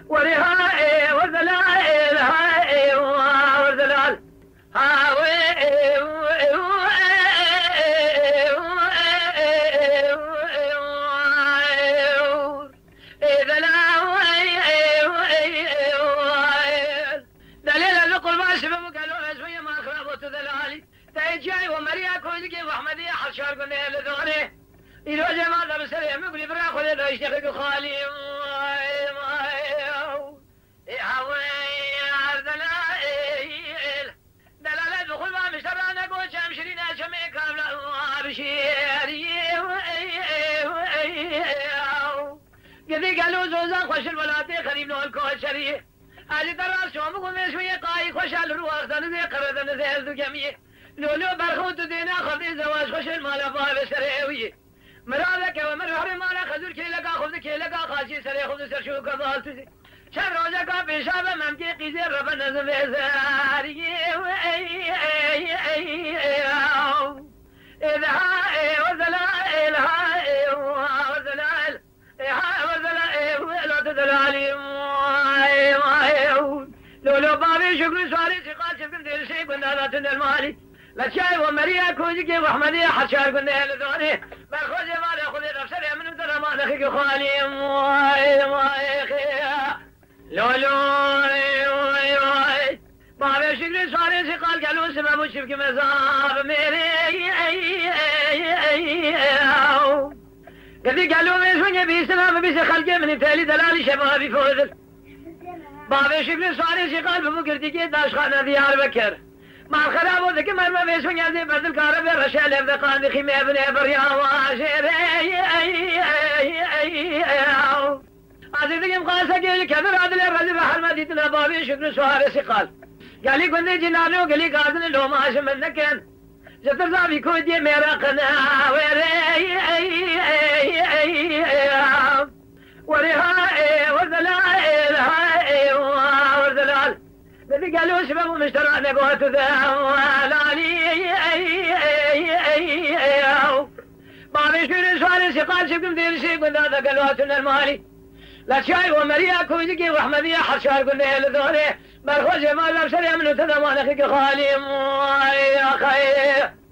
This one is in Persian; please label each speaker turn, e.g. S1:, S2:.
S1: ورهاء وذلال هاء وذلال جاي ومريا كوزكي وأحمدية حشار قلنا لذغني إلو جمال بسر يمقلي برا خذ له يشتغل خالي دلالة دخول ما مشترانا قول شمشرين شمي كاملا بشير قذي قالوا زوزان خوش الولاتي خريب نوال كوال شريح هذه ترى شو مقول شوية قاي خوش على الرواق ذنزي قردن زيزو جميع لولو برخوت دينا خذي زواج خوش المال باب سريوي مرادك ومرهر مال خذور كي لقى خذ كي لقى خاشي سري خذ سر شو كبال تزي شر روزك بشاب ممكي قيزي رب نزم زاري إذا هاي وزلال هاي وزلال هاي وزلال ولا تزلالي لولو بابي شكر سواري سقال شكر دل شيء قلنا لا تنل مالي لا شاي ومريا كوزكي وأحمدية حشار قلنا لذوني برخوز ما ناخذ نفسي من ترى ما نخيك خالي لولو بابي شكر سواري سقال قالوا سبب شبك مزار ميري قذي قالوا بيسوني بيسلام بيس خلقي من تالي دلالي شبابي فوزل بابي شكر سواري سقال بمقردي كي داشخانة ديار بكر ما الخراب وذك مرمى بيسون يزي برد الكهرب الرشال يبقى ذخي ما ابن ابريا واشير عزيزي مقاسة قيل كذر عدل الرجل بحر مدينة بابي شكر سواري سقال قال لي كنت جنانو قال لي قادن لو ما عشم منكن جتر زابي كودي ميرا قنا ورهاء وذلال هاء وذلال الذي قالوا سبب مشترى نقوة ذلالي بابي شكر سواري سقال شكم دير شي قلنا ذا قلواتنا المالي لا شاي ومريا كوزكي وأحمدية حشار قلنا لذوني برخوز ما لبسر يمنو تذا ما نخيك خالي يا خير